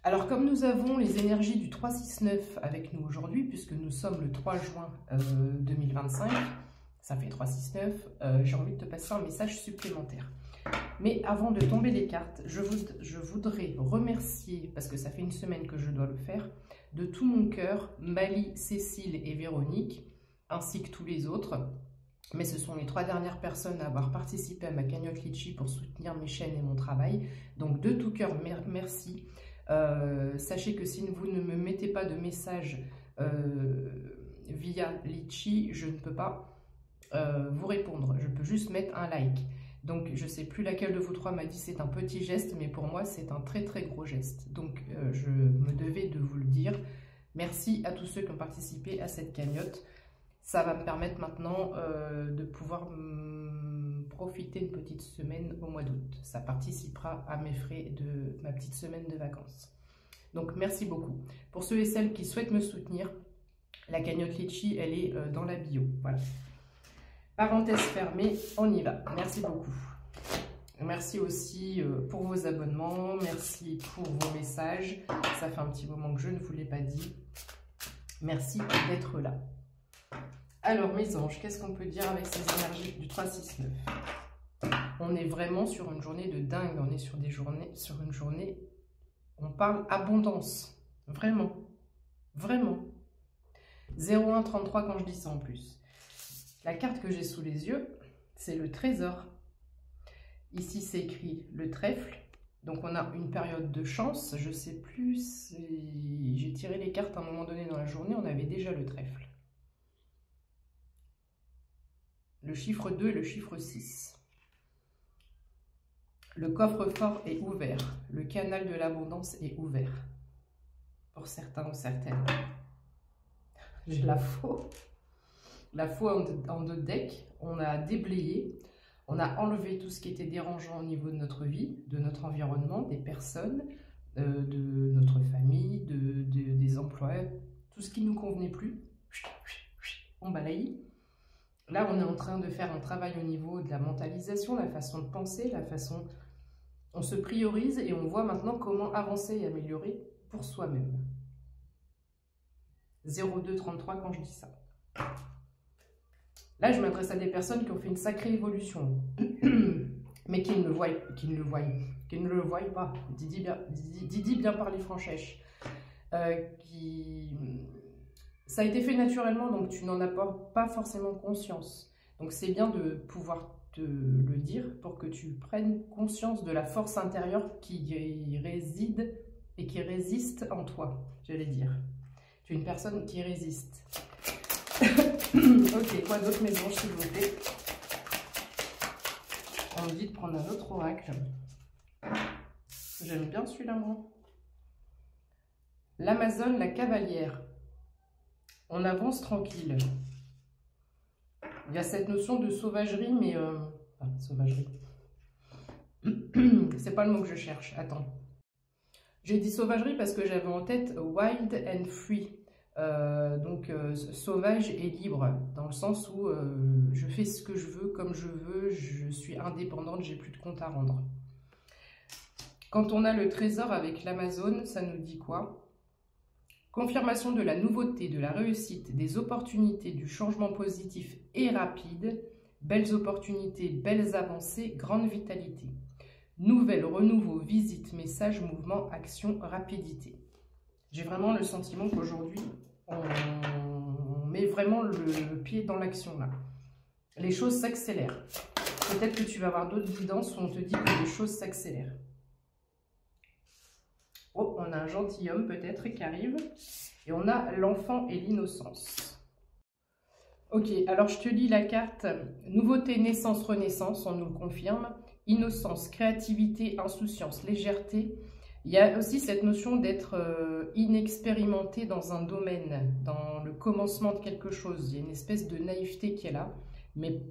Alors, comme nous avons les énergies du 3-6-9 avec nous aujourd'hui, puisque nous sommes le 3 juin 2025, ça fait 3-6-9, j'ai envie de te passer un message supplémentaire. Mais avant de tomber les cartes, je voudrais remercier, parce que ça fait une semaine que je dois le faire, de tout mon cœur, Mali, Cécile et Véronique, ainsi que tous les autres. Mais ce sont les 3 dernières personnes à avoir participé à ma cagnotte Litchi pour soutenir mes chaînes et mon travail. Donc de tout cœur, merci. Sachez que si vous ne me mettez pas de message via Litchi, je ne peux pas vous répondre. Je peux juste mettre un like. Donc je ne sais plus laquelle de vous 3 m'a dit c'est un petit geste, mais pour moi c'est un très très gros geste. Donc je me devais de vous le dire. Merci à tous ceux qui ont participé à cette cagnotte. Ça va me permettre maintenant de pouvoir profiter une petite semaine au mois d'août. Ça participera à mes frais de ma petite semaine de vacances. Donc merci beaucoup. Pour ceux et celles qui souhaitent me soutenir, la cagnotte Litchi, elle est dans la bio. Voilà. Parenthèse fermée, on y va. Merci beaucoup. Merci aussi pour vos abonnements. Merci pour vos messages. Ça fait un petit moment que je ne vous l'ai pas dit. Merci d'être là. Alors mes anges, qu'est-ce qu'on peut dire avec ces énergies du 3-6-9? On est vraiment sur une journée de dingue. On est sur une journée, on parle abondance. Vraiment. Vraiment. 0133 quand je dis ça en plus. La carte que j'ai sous les yeux, c'est le trésor. Ici, c'est écrit le trèfle. Donc, on a une période de chance. Je ne sais plus si j'ai tiré les cartes à un moment donné dans la journée. On avait déjà le trèfle. Le chiffre 2 et le chiffre 6. Le coffre-fort est ouvert. Le canal de l'abondance est ouvert. Pour certains ou certaines. J'ai la faux. La faux en 2 decks. On a déblayé. On a enlevé tout ce qui était dérangeant au niveau de notre vie, de notre environnement, des personnes, de notre famille, des emplois, tout ce qui ne nous convenait plus. On balaye. Là, on est en train de faire un travail au niveau de la mentalisation, la façon de penser, la façon... On se priorise et on voit maintenant comment avancer et améliorer pour soi-même. 0233 quand je dis ça. Là, je m'adresse à des personnes qui ont fait une sacrée évolution, mais qui ne le voient pas. Didi bien parler franchèche. Ça a été fait naturellement, donc tu n'en as pas forcément conscience. Donc c'est bien de pouvoir te le dire pour que tu prennes conscience de la force intérieure qui réside et qui résiste en toi, j'allais dire. Tu es une personne qui résiste. Ok, quoi d'autre mes anges s'il vous plaît? On me dit de prendre un autre oracle. J'aime bien celui-là moi. L'Amazone, la cavalière. On avance tranquille. Il y a cette notion de sauvagerie, mais... Enfin, sauvagerie. C'est pas le mot que je cherche. Attends. J'ai dit sauvagerie parce que j'avais en tête wild and free. Donc sauvage et libre, dans le sens où je fais ce que je veux, comme je veux, je suis indépendante, j'ai plus de compte à rendre. Quand on a le trésor avec l'Amazone, ça nous dit quoi? Confirmation de la nouveauté, de la réussite, des opportunités, du changement positif et rapide, belles opportunités, belles avancées, grande vitalité. Nouvelle, renouveau, visite, message, mouvement, action, rapidité. J'ai vraiment le sentiment qu'aujourd'hui, on met vraiment le pied dans l'action là. Les choses s'accélèrent. Peut-être que tu vas avoir d'autres guidances où on te dit que les choses s'accélèrent. Oh, on a un gentilhomme peut-être qui arrive. Et on a l'enfant et l'innocence. Ok, alors je te lis la carte. Nouveauté, naissance, renaissance, on nous le confirme. Innocence, créativité, insouciance, légèreté. Il y a aussi cette notion d'être inexpérimenté dans un domaine, dans le commencement de quelque chose. Il y a une espèce de naïveté qui est là, mais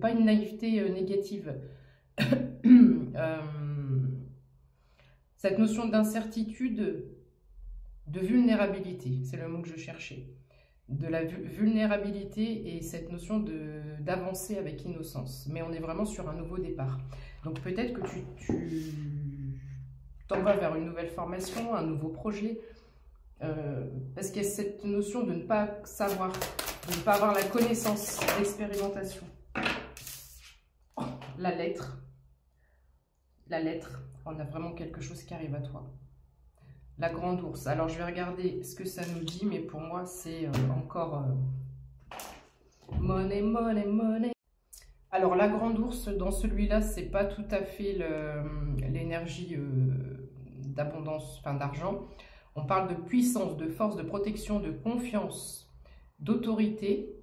pas une naïveté négative. Cette notion d'incertitude, de vulnérabilité, c'est le mot que je cherchais. De la vulnérabilité et cette notion d'avancer avec innocence. Mais on est vraiment sur un nouveau départ. Donc peut-être que t'en vas vers une nouvelle formation, un nouveau projet. Parce qu'il y a cette notion de ne pas savoir, de ne pas avoir la connaissance, l'expérimentation. Oh, la lettre, on a vraiment quelque chose qui arrive à toi. La grande ours, alors je vais regarder ce que ça nous dit, mais pour moi c'est encore money, money, money. Alors la grande ours, dans celui-là, c'est pas tout à fait l'énergie d'abondance, enfin d'argent. On parle de puissance, de force, de protection, de confiance, d'autorité,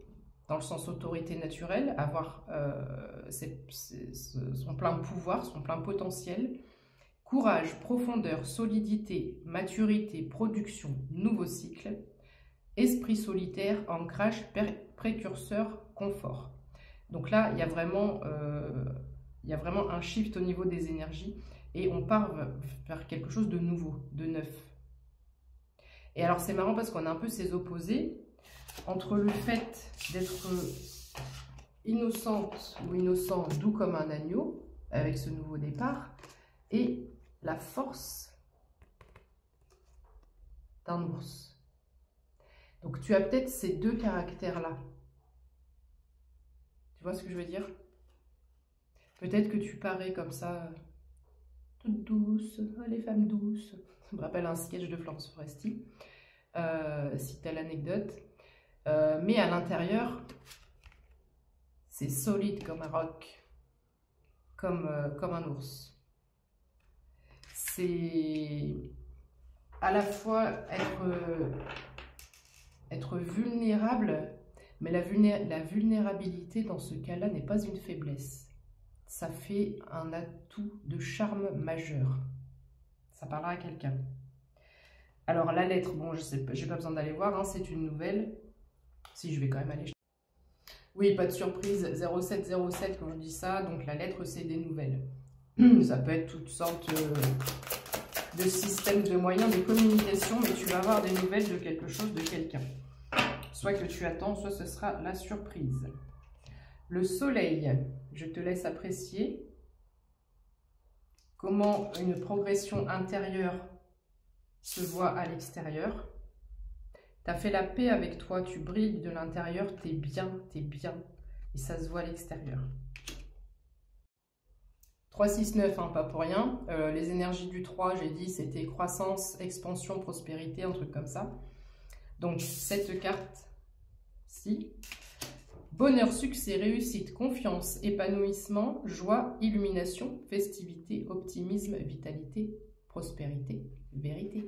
dans le sens autorité naturelle, avoir son plein pouvoir, son plein potentiel, courage, profondeur, solidité, maturité, production, nouveau cycle, esprit solitaire, ancrage, précurseur, confort. Donc là, il y a vraiment un shift au niveau des énergies et on part vers quelque chose de nouveau, de neuf. Et alors c'est marrant parce qu'on a un peu ces opposés entre le fait d'être innocente ou innocent, doux comme un agneau, avec ce nouveau départ, et la force d'un ours. Donc tu as peut-être ces deux caractères-là. Tu vois ce que je veux dire? Peut-être que tu parais comme ça, toute douce, les femmes douces. Ça me rappelle un sketch de Florence Foresti, si tu as l'anecdote. Mais à l'intérieur, c'est solide comme un roc, comme un ours. C'est à la fois être vulnérable, mais la vulnérabilité dans ce cas-là n'est pas une faiblesse. Ça fait un atout de charme majeur. Ça parlera à quelqu'un. Alors la lettre, bon, je sais pas, j'ai pas besoin d'aller voir, hein, c'est une nouvelle. Si, je vais quand même aller. Oui, pas de surprise, 0707 quand je dis ça, donc la lettre c'est des nouvelles. Ça peut être toutes sortes de systèmes, de moyens de communication, mais tu vas avoir des nouvelles de quelque chose, de quelqu'un. Soit que tu attends, soit ce sera la surprise. Le soleil, je te laisse apprécier comment une progression intérieure se voit à l'extérieur. Tu as fait la paix avec toi, tu brilles de l'intérieur, tu es bien, et ça se voit à l'extérieur. 369, hein, pas pour rien. Les énergies du 3, j'ai dit, c'était croissance, expansion, prospérité, un truc comme ça. Donc, cette carte-ci, bonheur, succès, réussite, confiance, épanouissement, joie, illumination, festivité, optimisme, vitalité, prospérité, vérité.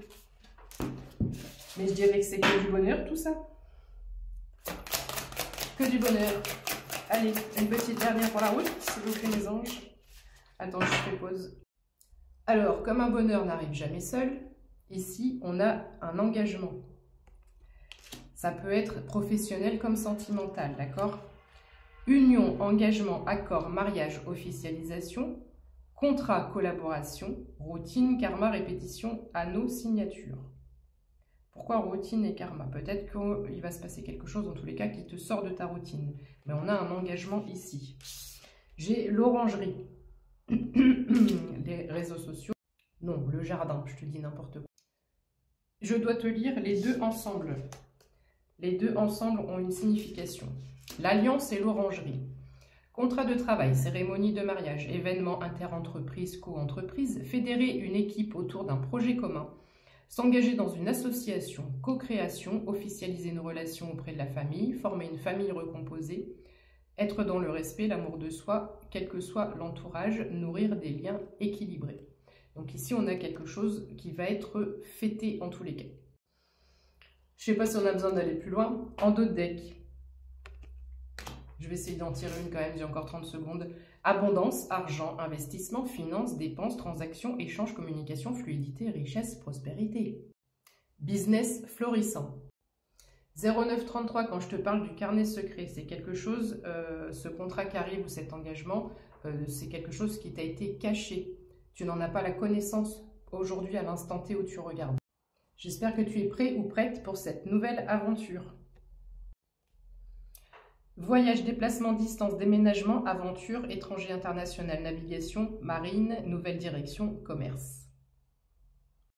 Mais je dirais que c'est que du bonheur, tout ça. Que du bonheur. Allez, une petite dernière pour la route, s'il vous plaît, mes anges. Attends, je fais pause. Alors, comme un bonheur n'arrive jamais seul, ici, on a un engagement. Ça peut être professionnel comme sentimental, d'accord? Union, engagement, accord, mariage, officialisation, contrat, collaboration, routine, karma, répétition, anneau, signature. Pourquoi routine et karma? Peut-être qu'il va se passer quelque chose, dans tous les cas, qui te sort de ta routine. Mais on a un engagement ici. J'ai l'orangerie, les réseaux sociaux. Non, le jardin, je te dis n'importe quoi. Je dois te lire les deux ensemble. Les deux ensemble ont une signification. L'alliance et l'orangerie. Contrat de travail, cérémonie de mariage, événement inter-entreprise, co-entreprise, fédérer une équipe autour d'un projet commun, s'engager dans une association, co-création, officialiser une relation auprès de la famille, former une famille recomposée, être dans le respect, l'amour de soi, quel que soit l'entourage, nourrir des liens équilibrés. Donc ici, on a quelque chose qui va être fêté en tous les cas. Je ne sais pas si on a besoin d'aller plus loin. En dos de deck, je vais essayer d'en tirer une quand même, j'ai encore 30 secondes. Abondance, argent, investissement, finances, dépenses, transactions, échanges, communication, fluidité, richesse, prospérité. Business florissant. 0933, quand je te parle du carnet secret, c'est quelque chose, ce contrat qui arrive ou cet engagement, c'est quelque chose qui t'a été caché. Tu n'en as pas la connaissance aujourd'hui à l'instant T où tu regardes. J'espère que tu es prêt ou prête pour cette nouvelle aventure. Voyage, déplacement, distance, déménagement, aventure, étranger, international, navigation, marine, nouvelle direction, commerce.